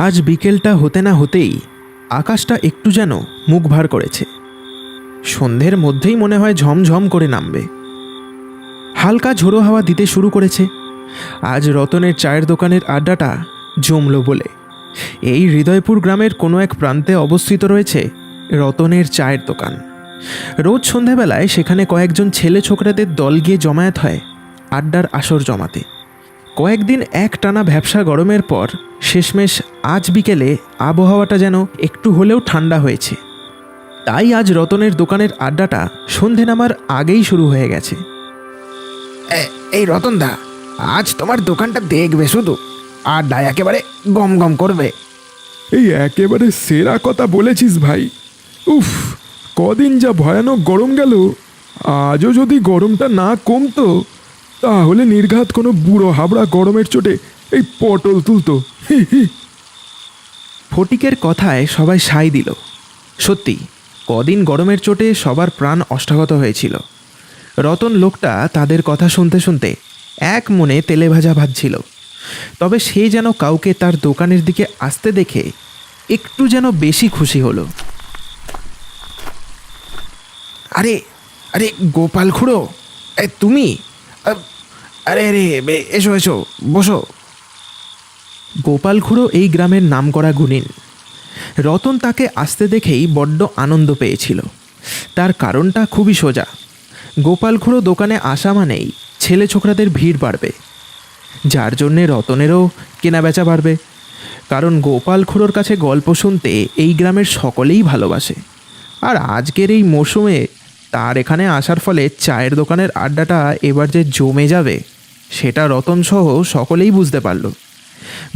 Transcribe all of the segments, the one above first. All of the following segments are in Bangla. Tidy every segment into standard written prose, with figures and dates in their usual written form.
আজ বিকেলটা হতে না হতেই আকাশটা একটু যেন মুখ ভার করেছে। সন্ধ্যের মধ্যেই মনে হয় ঝমঝম করে নামবে। হালকা ঝোড়ো হাওয়া দিতে শুরু করেছে। আজ রতনের চায়ের দোকানের আড্ডাটা জমল বলে। এই হৃদয়পুর গ্রামের কোনো এক প্রান্তে অবস্থিত রয়েছে রতনের চায়ের দোকান। রোজ সন্ধ্যাবেলায় সেখানে কয়েকজন ছেলে ছোকরাদের দল গিয়ে জমায়েত হয় আড্ডার আসর জমাতে। কয়েকদিন একটানা ভ্যাপসা গরমের পর শেষমেশ আজ বিকেলে আবহাওয়াটা যেন একটু হলেও ঠান্ডা হয়েছে। তাই আজ রতনের দোকানের আড্ডাটা সন্ধে নামার আগেই শুরু হয়ে গেছে। এই রতনদা, আজ তোমার দোকানটা দেখবে শুধু, আড্ডা একেবারে গম গম করবে। এই একেবারে সেরা কথা বলেছিস ভাই। উফ, কদিন যা ভয়ানক গরম গেল, আজও যদি গরমটা না কমতো তাহলে নির্ঘাত কোনো বুড়ো হাবড়া গরমের চোটে এই পটল তুলতো। হি হি। ফটিকের কথায় সবাই সায় দিল। সত্যি কদিন গরমের চোটে সবার প্রাণ অষ্টাগত হয়েছিল। রতন লোকটা তাদের কথা শুনতে শুনতে এক মনে তেলে ভাজা ভাজছিল। তবে সে যেন কাউকে তার দোকানের দিকে আসতে দেখে একটু যেন বেশি খুশি হলো। আরে আরে গোপাল খুড়ো, তুমি? আরে আরে এসো এসো, বসো। গোপাল খুড়ো এই গ্রামের নামকরা গুণিন। রতন তাকে আসতে দেখেই বড্ড আনন্দ পেয়েছিল। তার কারণটা খুবই সোজা। গোপাল খুড়ো দোকানে আসা মানেই ছেলে ছোকরাদের ভিড় বাড়বে, যার জন্যে রতনেরও কেনাবেচা বাড়বে। কারণ গোপাল খুড়োর কাছে গল্প শুনতে এই গ্রামের সকলেই ভালোবাসে। আর আজকের এই মরশুমে তার এখানে আসার ফলে চায়ের দোকানের আড্ডাটা এবার যে জমে যাবে সেটা রতনসহ সকলেই বুঝতে পারল।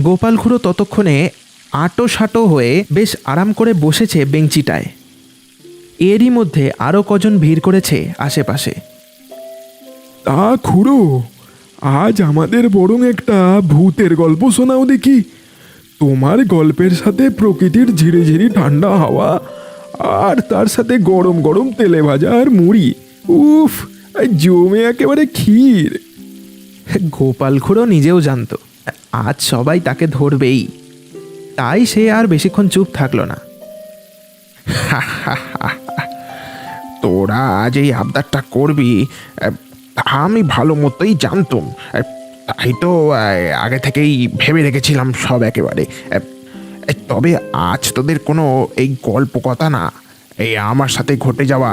গোপাল খুড়ো ততক্ষণে আটো সাটো হয়ে বেশ আরাম করে বসেছে বেঞ্চিটায়। এরই মধ্যে আরও কজন ভিড় করেছে আশেপাশে। তা খুড়ো, আজ আমাদের বরং একটা ভূতের গল্প শোনাও দেখি। তোমার গল্পের সাথে প্রকৃতির ঝিরিঝিরি ঠান্ডা হাওয়া আর তার সাথে গরম গরম তেলে ভাজা আর মুড়ি, উফ, জমে একেবারে ক্ষীর। গোপাল খুড়ো নিজেও জানতো আজ সবাই তাকে ধরবেই, তাই সে আর বেশিক্ষণ চুপ থাকলো না। তোরা আজ এই আবদারটা করবি আমি ভালো মতোই জানতুম, তাই তো আগে থেকেই ভেবে রেখেছিলাম সব একেবারে। তবে আজ তোদের কোনো এই গল্প কথা না, এই আমার সাথে ঘটে যাওয়া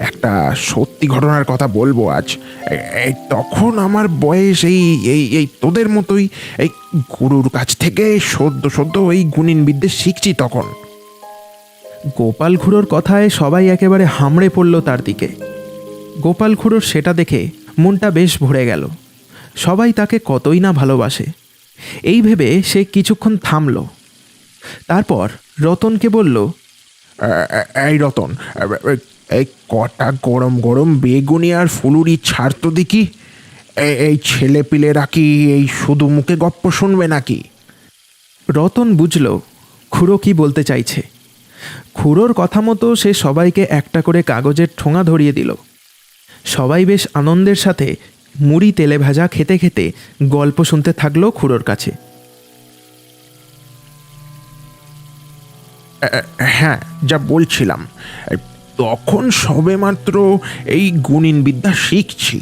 একটা সত্যি ঘটনার কথা বলবো আজ। তখন আমার বয়স এই এই এই তোদের মতোই, এই গুরুর কাছ থেকে সদ্য সদ্য এই গুণিন বিদ্যে শিখছি তখন। গোপাল খুড়োর কথায় সবাই একেবারে হামড়ে পড়ল তার দিকে। গোপাল খুড়োর সেটা দেখে মনটা বেশ ভরে গেল। সবাই তাকে কতই না ভালোবাসে। এই ভেবে সে কিছুক্ষণ থামল। তারপর রতনকে বলল, এই রতন, এই কটা গরম গরম বেগুনি আর ফুলুরি ছাড় তো দেখি। এই ছেলে পিলেরা কি এই শুধু মুখে গপ্প শুনবে নাকি? রতন বুঝল খুড়ো কি বলতে চাইছে। খুড়োর কথা মতো সে সবাইকে একটা করে কাগজের ঠোঙা ধরিয়ে দিল। সবাই বেশ আনন্দের সাথে মুড়ি তেলে ভাজা খেতে খেতে গল্প শুনতে থাকলো খুড়োর কাছে। হ্যাঁ, যা বলছিলাম, তখন সবেমাত্র এই গুণিন বিদ্যা শিখছি।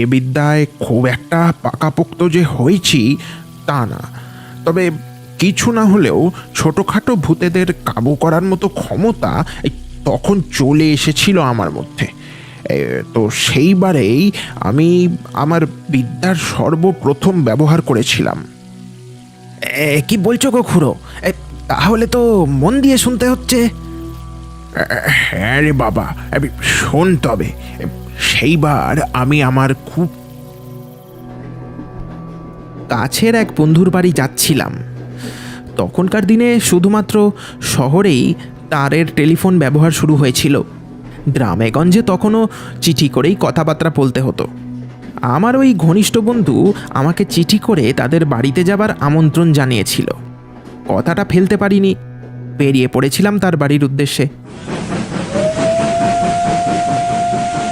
এ বিদ্যায় খুব একটা পাকাপোক্ত যে হয়েছি তা না, তবে কিছু না হলেও ছোটোখাটো ভূতেদের কাবু করার মতো ক্ষমতা তখন চলে এসেছিল আমার মধ্যে। তো সেইবারেই আমি আমার বিদ্যার সর্বপ্রথম ব্যবহার করেছিলাম। কি বলছো গো খুড়ো? তাহলে তো মন দিয়ে শুনতে হচ্ছে। হ্যাঁ রে বাবা, শোন তবে। সেইবার আমি আমার খুব কাছের এক বন্ধুর বাড়ি যাচ্ছিলাম। তখনকার দিনে শুধুমাত্র শহরেই তারের টেলিফোন ব্যবহার শুরু হয়েছিল। গ্রামেগঞ্জে তখনও চিঠি করেই কথাবার্তা বলতে হতো। আমার ওই ঘনিষ্ঠ বন্ধু আমাকে চিঠি করে তাদের বাড়িতে যাবার আমন্ত্রণ জানিয়েছিল। কথাটা ফেলতে পারিনি, বেরিয়ে পড়েছিলাম তার বাড়ির উদ্দেশ্যে।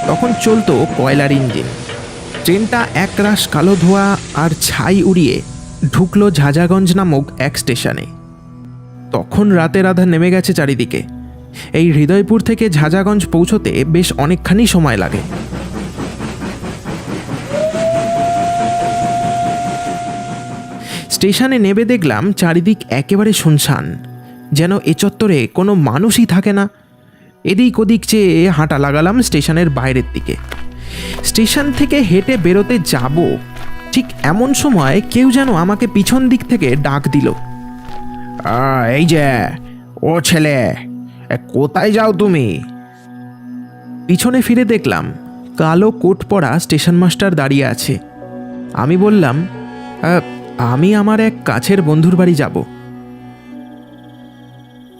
তখন চলতো কয়লার ইঞ্জিন। ট্রেনটা একরাশ কালো ধোঁয়া আর ছাই উড়িয়ে ঢুকলো ঝাঁঝাগঞ্জ নামক এক স্টেশনে। তখন রাতের আধার নেমে গেছে চারিদিকে। এই হৃদয়পুর থেকে ঝাঁঝাগঞ্জ পৌঁছতে বেশ অনেকখানি সময় লাগে। স্টেশনে নেমে দেখলাম চারিদিক একেবারে শুনশান, যেন এ চত্বরে কোনো মানুষই থাকে না। এদিক ওদিক চেয়ে হাঁটা লাগালাম স্টেশনের বাইরের দিকে। স্টেশন থেকে হেঁটে বেরোতে যাব, ঠিক এমন সময় কেউ যেন আমাকে পিছন দিক থেকে ডাক দিল। এই যে, ও ছেলে, কোথায় যাও তুমি? পিছনে ফিরে দেখলাম কালো কোট পরা স্টেশন মাস্টার দাঁড়িয়ে আছে। আমি বললাম, আমি আমার এক কাছের বন্ধুর বাড়ি যাব।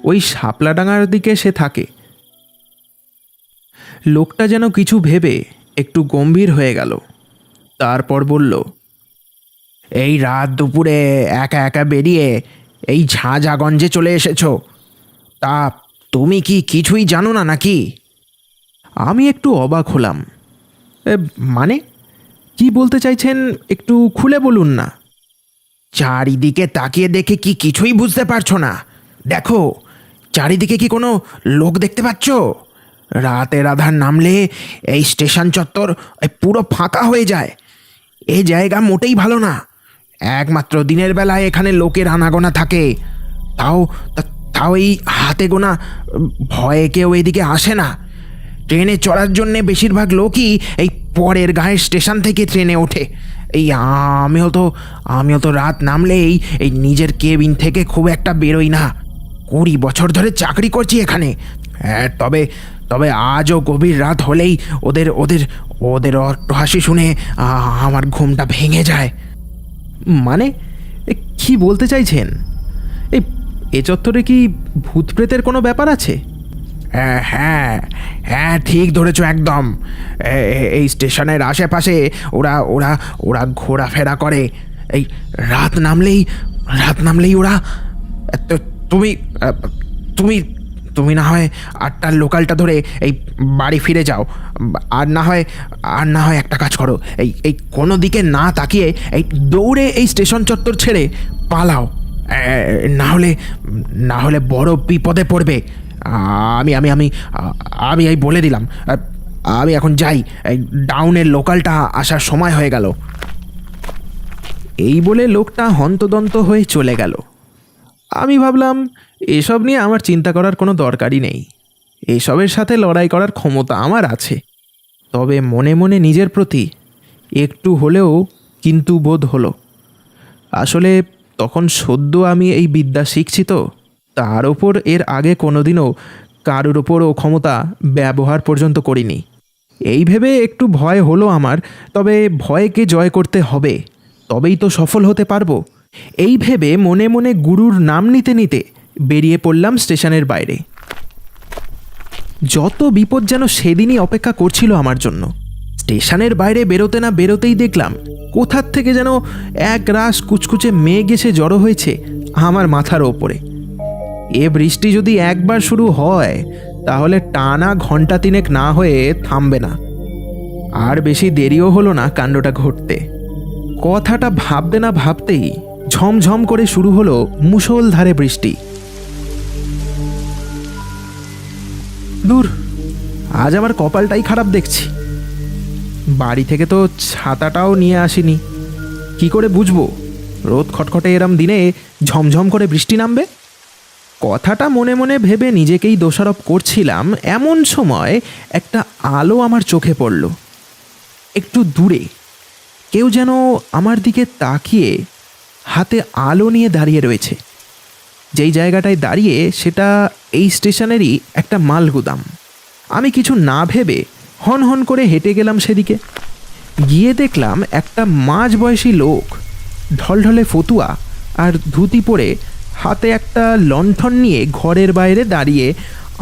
ওই শাপলাডাঙ্গার দিকে সে থাকে। লোকটা যেন কিছু ভেবে একটু গম্ভীর হয়ে গেল। তারপর বলল, এই রাত দুপুরে একা একা বেরিয়ে এই ঝাঁঝাগঞ্জে চলে এসেছো? তা তুমি কি কিছুই জানো না নাকি? আমি একটু অবাক হলাম। মানে কি বলতে চাইছেন একটু খুলে বলুন না। চারিদিকে তাকিয়ে দেখে কি কিছুই বুঝতে পারছো না? দেখো, চারিদিকে কি কোনো লোক দেখতে পাচ্ছ? রাতের আধার নামলে এই স্টেশন চত্বর পুরো ফাঁকা হয়ে যায়। এই জায়গা মোটেই ভালো না। একমাত্র দিনের বেলায় এখানে লোকের আনাগোনা থাকে, তাও তাও এই হাতে গোনা। ভয়ে কেউ এদিকে আসে না। ট্রেনে চড়ার জন্যে বেশিরভাগ লোকই এই পরের গায়ের স্টেশন থেকে ট্রেনে ওঠে। এই আমিও তো রাত নামলেই এই নিজের কেবিন থেকে খুব একটা বেরোই না। 20 বছর ধরে চাকরি করছি এখানে। হ্যাঁ, তবে আজও গভীর রাত হলেই ওদের ওদের ওদের অট্টহাসি শুনে আমার ঘুমটা ভেঙে যায়। মানে কি বলতে চাইছেন? এই এ চত্বরে কি ভূত প্রেতের কোনো ব্যাপার আছে? হ্যাঁ হ্যাঁ হ্যাঁ, ঠিক ধরেছ একদম। এই স্টেশনের আশেপাশে ওরা ওরা ওরা ঘোরাফেরা করে। এই রাত নামলেই ওরা। তুমি তুমি তুমি না হয় 8টার লোকালটা ধরে এই বাড়ি ফিরে যাও। আর না হয় একটা কাজ করো, এই কোনো দিকে না তাকিয়ে এই দৌড়ে এই স্টেশন চত্বর ছেড়ে পালাও। না হলে বড় বিপদে পড়বে। আমি আমি আমি আমি এই বলে দিলাম। আমি এখন যাই, এই ডাউনের লোকালটা আসার সময় হয়ে গেল। এই বলে লোকটা হন্তদন্ত হয়ে চলে গেল। আমি ভাবলাম এসব নিয়ে আমার চিন্তা করার কোনো দরকারই নেই। এসবের সাথে লড়াই করার ক্ষমতা আমার আছে। তবে মনে মনে নিজের প্রতি একটু হলেও কিন্তু বোধ হলো। আসলে তখন সদ্য আমি এই বিদ্যা শিখছি তো, তার ওপর এর আগে কোনোদিনও কারোর ওপর ও ক্ষমতা ব্যবহার পর্যন্ত করিনি। এই ভেবে একটু ভয় হলো আমার। তবে ভয়কে জয় করতে হবে, তবেই তো সফল হতে পারবো। এই ভেবে মনে মনে গুরুর নাম নিতে নিতে বেরিয়ে পড়লাম স্টেশনের বাইরে। যত বিপদ যেন সেদিনই অপেক্ষা করছিল আমার জন্য। স্টেশনের বাইরে বেরোতে না বেরোতেই দেখলাম কোথার থেকে যেন এক রাশ কুচকুচে মেঘ এসে জড়ো হয়েছে আমার মাথার ওপরে। এ বৃষ্টি যদি একবার শুরু হয় তাহলে টানা ঘন্টা 3 না হয়ে থামবে না। আর বেশি দেরিও হলো না কাণ্ডটা ঘটতে। কথাটা ভাবতে না ভাবতেই ঝমঝম করে শুরু হলো মুষলধারে বৃষ্টি। দূর, আজ আমার কপালটাই খারাপ দেখছি। বাড়ি থেকে তো ছাতাটাও নিয়ে আসিনি। কি করে বুঝবো রোদ খটখটে এরম দিনে ঝমঝম করে বৃষ্টি নামবে? কথাটা মনে মনে ভেবে নিজেকেই দোষারোপ করছিলাম, এমন সময় একটা আলো আমার চোখে পড়ল। একটু দূরে কেউ যেন আমার দিকে তাকিয়ে হাতে আলো নিয়ে দাঁড়িয়ে রয়েছে। যেই জায়গাটায় দাঁড়িয়ে সেটা এই স্টেশনেরই একটা মালগুদাম। আমি কিছু না ভেবে হন হন করে হেঁটে গেলাম সেদিকে। গিয়ে দেখলাম একটা মাঝবয়সী লোক ঢলঢলে ফতুয়া আর ধুতি পরে হাতে একটা লণ্ঠন নিয়ে ঘরের বাইরে দাঁড়িয়ে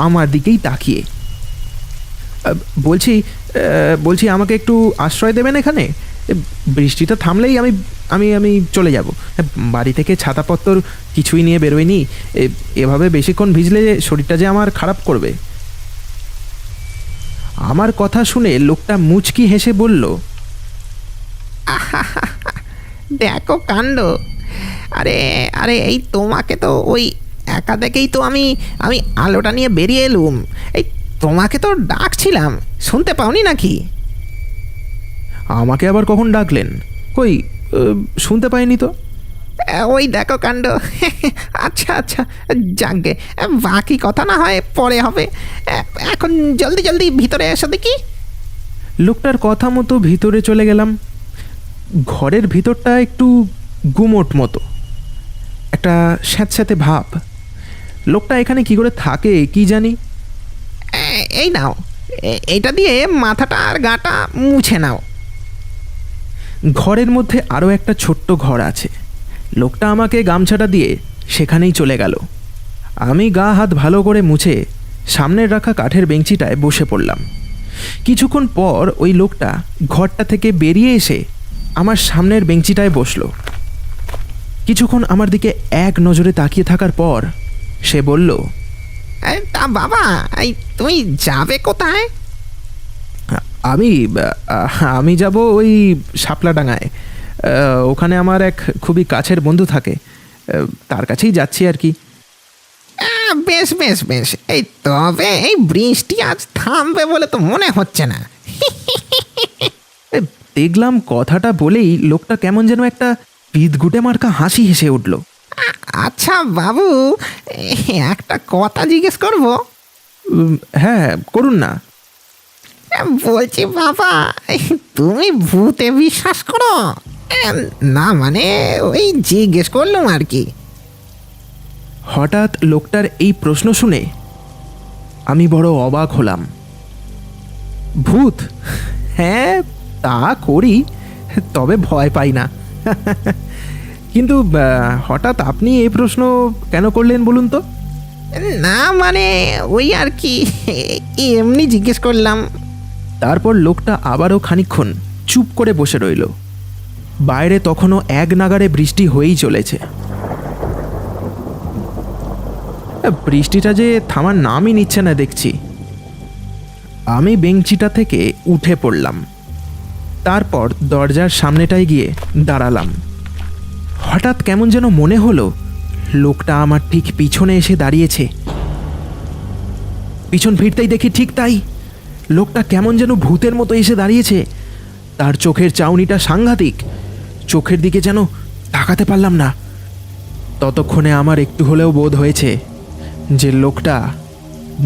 আমার দিকেই তাকিয়ে। বলছি আমাকে একটু আশ্রয় দেবেন এখানে? বৃষ্টিটা থামলেই আমি আমি আমি চলে যাব। বাড়ি থেকে ছাতাপত্তর কিছুই নিয়ে বেরোয়নি। এভাবে বেশিক্ষণ ভিজলে শরীরটা যে আমার খারাপ করবে। আমার কথা শুনে লোকটা মুচকি হেসে বলল, দেখো কাণ্ড। আরে আরে এই তোমাকে তো ওই একা দেখেই তো আমি আমি আলোটা নিয়ে বেরিয়ে এলুম। এই তোমাকে তো ডাকছিলাম, শুনতে পাওনি নাকি? আমাকে আবার কখন ডাকলেন? কই, শুনতে পাইনি তো। ওই দেখো কাণ্ড। আচ্ছা আচ্ছা, যাকগে, বাকি কথা না হয় পরে হবে। এখন জলদি জলদি ভিতরে এসো দেখি। লোকটার কথা মতো ভিতরে চলে গেলাম। ঘরের ভিতরটা একটু গুমোট মতো, একটা স্যাঁতস্যাঁতে ভাব। লোকটা এখানে কি করে থাকে কি জানি। এই নাও, এইটা দিয়ে মাথাটা আর গাটা মুছে নাও। ঘরের মধ্যে আরও একটা ছোট্ট ঘর আছে। লোকটা আমাকে গামছাটা দিয়ে সেখানেই চলে গেল। আমি গা হাত ভালো করে মুছে সামনের রাখা কাঠের বেঞ্চিটায় বসে পড়লাম। কিছুক্ষণ পর ওই লোকটা ঘরটা থেকে বেরিয়ে এসে আমার সামনের বেঞ্চিটায় বসলো। কিছুক্ষণ আমার দিকে এক নজরে তাকিয়ে থাকার পর সে বলল, তা বাবা, এই তুমি যাবে কোথায়? আমি আমি যাব ওই শাপলাডাঙ্গায়। ওখানে আমার এক খুবই কাছের বন্ধু থাকে, তার কাছেই যাচ্ছি আর কি। বেশ বেশ বেশ। এই তবে এই বৃষ্টি আজ থামবে বলে তো মনে হচ্ছে না। দেখলাম কথাটা বলেই লোকটা কেমন যেন একটা পিতগুটে মার্কা হাসি হেসে উঠল। আচ্ছা বাবু, একটা কথা জিজ্ঞেস করব? হ্যাঁ, করুন না। বলছি বাবা, তুমি ভূতে বিশ্বাস করো? না মানে ওই জিজ্ঞেস করলাম আর কি। হঠাৎ লোকটার এই প্রশ্ন শুনে আমি বড় অবাক হলাম। ভূত? হ্যাঁ, তা করি, তবে ভয় পাই না। কিন্তু হঠাৎ আপনি এই প্রশ্ন কেন করলেন বলুন তো? না মানে ওই আর কি, এমনি জিজ্ঞেস করলাম। তারপর লোকটা আবারও খানিকক্ষণ চুপ করে বসে রইল। বাইরে তখনও এক নাগাড়ে বৃষ্টি হয়েই চলেছে। বৃষ্টিটা যে থামার নামই নিচ্ছে না দেখছি। আমি বেঞ্চিটা থেকে উঠে পড়লাম। তারপর দরজার সামনেটায় গিয়ে দাঁড়ালাম। হঠাৎ কেমন যেন মনে হলো লোকটা আমার ঠিক পিছনে এসে দাঁড়িয়েছে। পিছন ফিরতেই দেখি ঠিক তাই, লোকটা কেমন যেন ভূতের মতো এসে দাঁড়িয়েছে। তার চোখের চাউনিটা সাংঘাতিক, চোখের দিকে যেন তাকাতে পারলাম না। ততক্ষণে আমার একটু হলেও বোধ হয়েছে যে লোকটা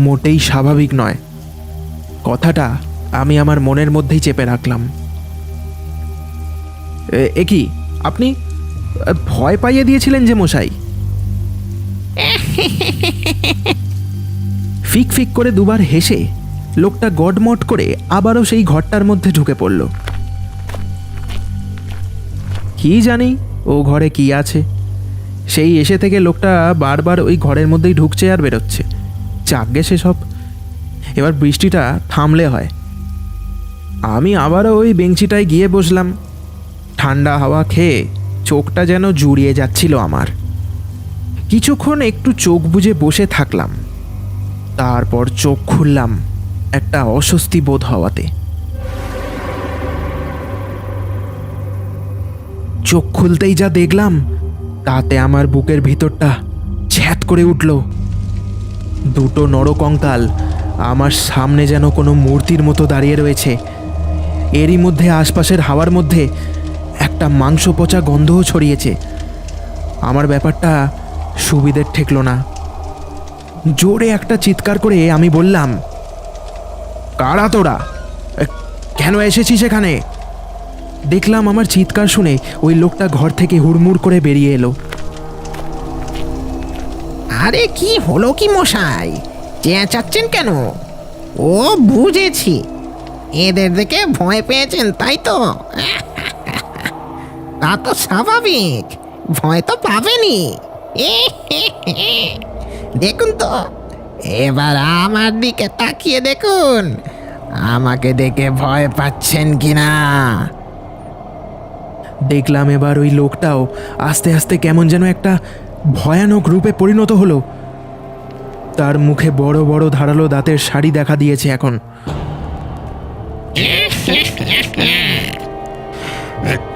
মোটেই স্বাভাবিক নয়। কথাটা আমি আমার মনের মধ্যেই চেপে রাখলাম। এ কি, আপনি ভয় পাইয়ে দিয়েছিলেন যে মশাই? ফিক ফিক করে দুবার হেসে লোকটা গডমট করে আবারও সেই ঘরটার মধ্যে ঢুকে পড়ল। কি জানি ও ঘরে কি আছে, সেই এসে থেকে লোকটা বারবার ওই ঘরের মধ্যেই ঢুকছে আর বেরোচ্ছে। চাকগে সেসব, এবার বৃষ্টিটা থামলে হয়। আমি আবারও ওই বেঞ্চিটায় গিয়ে বসলাম। ঠান্ডা হাওয়া খেয়ে চোখটা যেন জুড়িয়ে যাচ্ছিল আমার। কিছুক্ষণ একটু চোখ বুজে বসে থাকলাম। তারপর চোখ খুললাম একটা অস্বস্তি বোধ হওয়াতে। চোখ খুলতেই যা দেখলাম তাতে আমার বুকের ভিতরটা ছ্যাত করে উঠল। দুটো নরকঙ্কাল আমার সামনে যেন কোনো মূর্তির মতো দাঁড়িয়ে রয়েছে। এরই মধ্যে আশপাশের হাওয়ার মধ্যে একটা মাংস পচা গন্ধও ছড়িয়েছে। আমার ব্যাপারটা সুবিধের ঠেকল না। জোরে একটা চিৎকার করে আমি বললাম, কারা তোরা? কেন এসেছিস এখানে? দেখলাম আমার চিৎকার শুনে ওই লোকটা ঘর থেকে হুড়মুড় করে বেরিয়ে এলো। আরে কি হলো কি মশাই, চেঁচাচ্ছেন কেন? ও বুঝেছি, এদের দেখে ভয় পেয়েছেন তাই তো। তা তো স্বাভাবিক, ভয় তো পাবেনই। দেখুন তো, এবার আমার দিকে তাকিয়ে দেখুন, আমাকে দেখে ভয় পাচ্ছেন কিনা। দেখলাম এবার ওই লোকটাও আস্তে আস্তে কেমন যেন একটা ভয়ানক রূপে পরিণত হলো। তার মুখে বড় বড় ধারালো দাঁতের শাড়ি দেখা দিয়েছে এখন।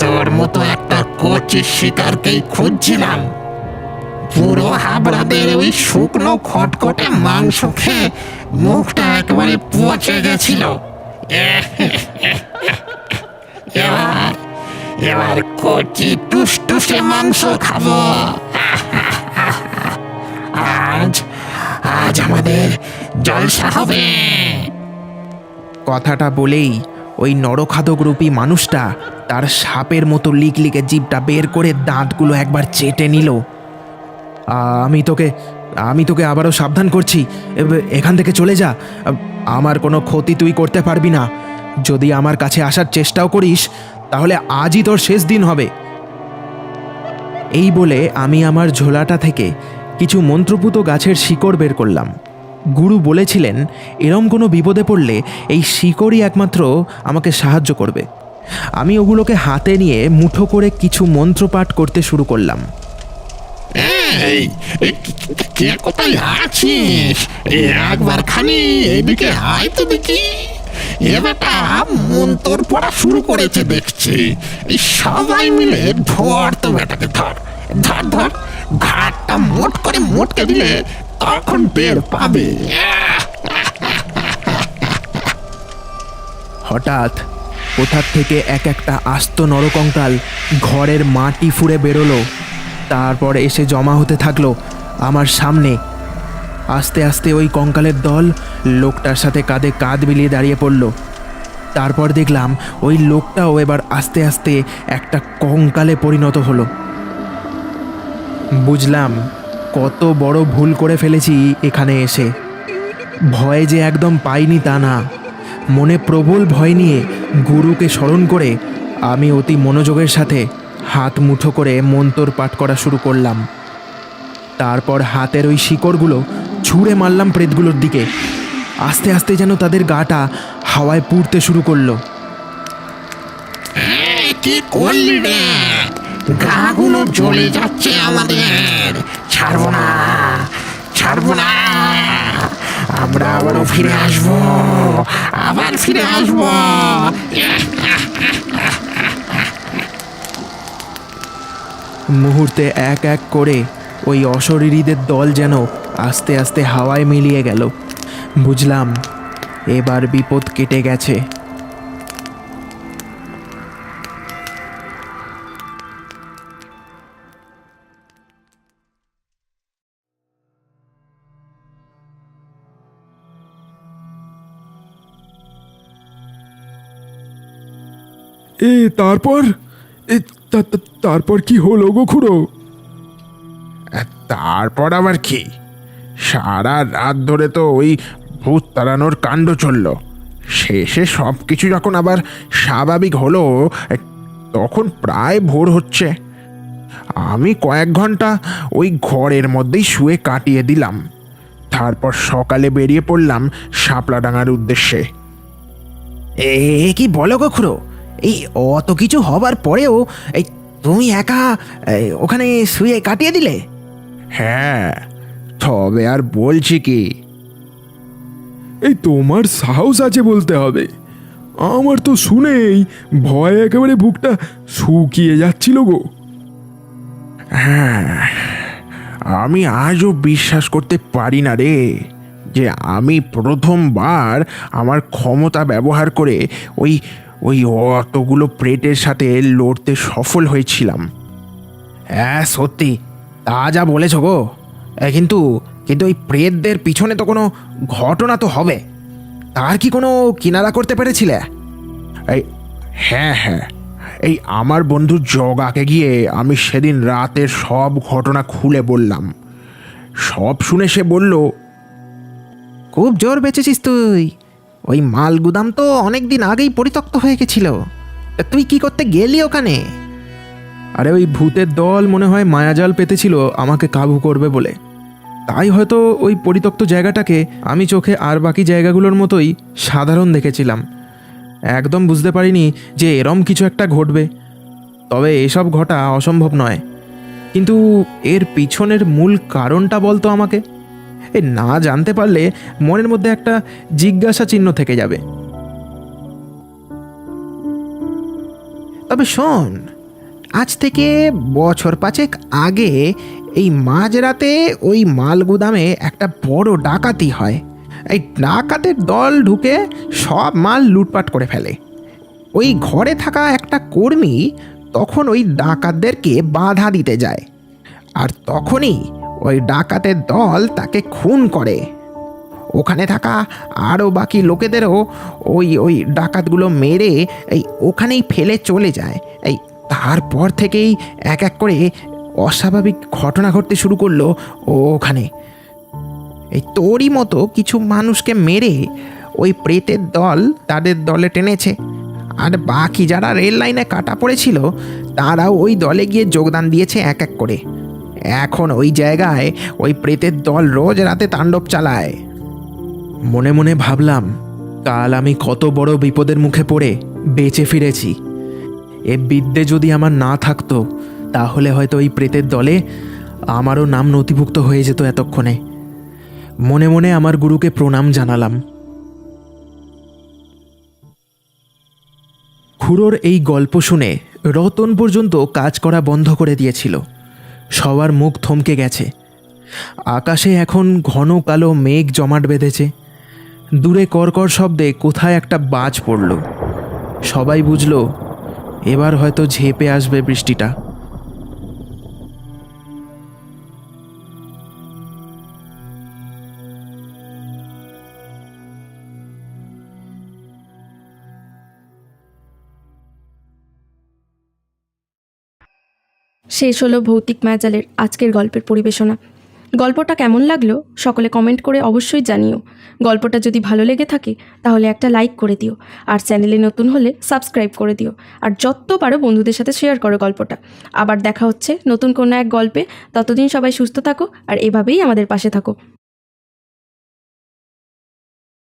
তোর মতো একটা কচি শিকারকেই খুঁজছিলাম, পুরো হাবড়াদের ওই শুকনো খটখটে মাংস খেয়ে মুখটা একেবারে পচে গেছিল। এবার এবার কচি টুসটুসে মাংস খাবো। আজ আজ আমাদের জলসা হবে। কথাটা বলেই ওই নরখাদকরূপী মানুষটা তার সাপের মতো লিকলিকে জিভটা বের করে দাঁতগুলো একবার চেটে নিল। আমি তোকে আবারও সাবধান করছি, এখান থেকে চলে যা। আমার কোনো ক্ষতি তুই করতে পারবি না। যদি আমার কাছে আসার চেষ্টাও করিস তাহলে আজই তোর শেষ দিন হবে। এই বলে আমি আমার ঝোলাটা থেকে কিছু মন্ত্রপুত গাছের শিকড় বের করলাম। গুরু বলেছিলেন এরম কোনো বিপদে পড়লে এই শিকড়ই একমাত্র আমাকে সাহায্য করবে। আমি ওগুলোকে হাতে নিয়ে মুঠো করে কিছু মন্ত্রপাঠ করতে শুরু করলাম। এই কে কোথায় আছিস? একবার খানি এদিকে আয় তো দেখি। এ বেটা মন্তর পড়া শুরু করেছে দেখছি। এই সবাই মিলে ধর তো বেটাকে, ধর ধর ধর। ঘাটটা মোট করে মোটকে দিলে তখন বের পাবে। হঠাৎ কোথার থেকে এক একটা আস্ত নরকঙ্কাল ঘরের মাটি ফুঁড়ে বেরোলো, তারপর এসে জমা হতে থাকলো আমার সামনে। আস্তে আস্তে ওই কঙ্কালের দল লোকটার সাথে কাঁধে কাঁধ মিলিয়ে দাঁড়িয়ে পড়ল। তারপর দেখলাম ওই লোকটাও এবার আস্তে আস্তে একটা কঙ্কালে পরিণত হলো। বুঝলাম কত বড় ভুল করে ফেলেছি এখানে এসে। ভয় যে একদম পাইনি তা না, মনে প্রবল ভয় নিয়ে গুরুকে স্মরণ করে আমি অতি মনোযোগের সাথে হাত মুঠো করে মন্তর পাঠ করা শুরু করলাম। তারপর হাতের ওই শিকড়গুলো ছুঁড়ে মারলাম প্রেতগুলোর দিকে। আস্তে আস্তে যেন তাদের গাটা হাওয়ায় পুড়তে শুরু করলো। কি করলি রে? গাগুলো জ্বলে যাচ্ছে আমাদের। ছাড়বো না, ছাড়বো না। আমরা আবারও ফিরে আসবো, আবার ফিরে আসবো। মুহূর্তে এক এক করে ওই অশরীরীদের দল যেন আস্তে আস্তে হাওয়ায় মিলিয়ে গেল। বুঝলাম এবার বিপদ কেটে গেছে। তারপর তারপর কি হলো গো খুড়ো? তারপর আবার কি, সারা রাত ধরে তো ওই ভূত তাড়ানোর কাণ্ড চলল। শেষে সব কিছু যখন আবার স্বাভাবিক হলো তখন প্রায় ভোর হচ্ছে। আমি কয়েক ঘন্টা ওই ঘরের মধ্যেই শুয়ে কাটিয়ে দিলাম। তারপর সকালে বেরিয়ে পড়লাম শাপলাডাঙ্গার উদ্দেশ্যে। এ কি বলো গো খুড়ো, এই অত কিছু হবার পরেও এই তুমি একা ওখানে শুয়ে কাটিয়ে দিলে? হ্যাঁ, তবে আর বলছি কি, এই তোমার সাহস আছে বলতে হবে। আমার তো শুনেই ভয় একেবারে বুকটা শুকিয়ে যাচ্ছিল গো। হ্যাঁ, আমি আজও বিশ্বাস করতে পারি না রে যে আমি প্রথমবার আমার ক্ষমতা ব্যবহার করে ওই ওই অতগুলো প্রেতের সাথে লড়তে সফল হয়েছিলাম। হ্যাঁ সত্যি, তা যা বলেছ গো। কিন্তু কিন্তু ওই প্রেতদের পিছনে তো কোনো ঘটনা তো হবে, তার কি কোনো কিনারা করতে পেরেছিলে? এই হ্যাঁ হ্যাঁ, এই আমার বন্ধু জগাকে গিয়ে আমি সেদিন রাতের সব ঘটনা খুলে বললাম। সব শুনে সে বলল, খুব জোর বেঁচেছিস তুই। ওই মাল গুদাম তো অনেক দিন আগেই পরিত্যক্ত হয়ে গেছিল, তা তুই কি করতে গেলি ওখানে? আরে ওই ভূতের দল মনে হয় মায়াজাল পেতেছিল আমাকে কাবু করবে বলে, তাই হয়তো ওই পরিত্যক্ত জায়গাটাকে আমি চোখে আর বাকি জায়গাগুলোর মতোই সাধারণ দেখেছিলাম। একদম বুঝতে পারিনি যে এরম কিছু একটা ঘটবে। তবে এসব ঘটা অসম্ভব নয়, কিন্তু এর পিছনের মূল কারণটা বলতো আমাকে। এ না জানতে পারলে মনের মধ্যে একটা জিজ্ঞাসা চিহ্ন থেকে যাবে। তবে শোন, আজ থেকে বছর 5 আগে এই মাঝরাতে ওই মাল গুদামে একটা বড় ডাকাতি হয়। এই ডাকাতের দল ঢুকে সব মাল লুটপাট করে ফেলে। ওই ঘরে থাকা একটা কর্মী তখন ওই ডাকাতদেরকে বাধা দিতে যায়, আর তখনই ওই ডাকাতের দল তাকে খুন করে। ওখানে থাকা আরও বাকি লোকেদেরও ওই ডাকাতগুলো মেরে এই ওখানেই ফেলে চলে যায়। এই তারপর থেকেই এক এক করে অস্বাভাবিক ঘটনা ঘটতে শুরু করলো ওখানে। এই তোরই মতো কিছু মানুষকে মেরে ওই প্রেতের দল তাদের দলে টেনেছে, আর বাকি যারা রেল লাইনে কাটা পড়েছিল তারাও ওই দলে গিয়ে যোগদান দিয়েছে এক এক করে। এখন ওই জায়গায় ওই প্রেতের দল রোজ রাতে তাণ্ডব চালায়। মনে মনে ভাবলাম, কাল আমি কত বড় বিপদের মুখে পড়ে বেঁচে ফিরেছি। এ বিদ্যে যদি আমার না থাকতো তাহলে হয়তো ওই প্রেতের দলে আমারও নাম নথিভুক্ত হয়ে যেত এতক্ষণে। মনে মনে আমার গুরুকে প্রণাম জানালাম। খুড়োর এই গল্প শুনে রতন পর্যন্ত কাজ করা বন্ধ করে দিয়েছিল। সবার মুখ থমকে গেছে। আকাশে এখন ঘন কালো মেঘ জমাট বেঁধেছে। দূরে কর্কর শব্দে কোথায় একটা বাজ পড়ল। সবাই বুঝল এবার হয়তো ঝেঁপে আসবে বৃষ্টিটা। শেষ হলো ভৌতিক মায়াজালের আজকের গল্পের পরিবেশনা। গল্পটা কেমন লাগলো সকলে কমেন্ট করে অবশ্যই জানিও। গল্পটা যদি ভালো লেগে থাকে তাহলে একটা লাইক করে দিও, আর চ্যানেলে নতুন হলে সাবস্ক্রাইব করে দিও, আর যত পারো বন্ধুদের সাথে শেয়ার করো গল্পটা। আবার দেখা হচ্ছে নতুন কোনো এক গল্পে। ততদিন সবাই সুস্থ থাকো আর এভাবেই আমাদের পাশে থাকো।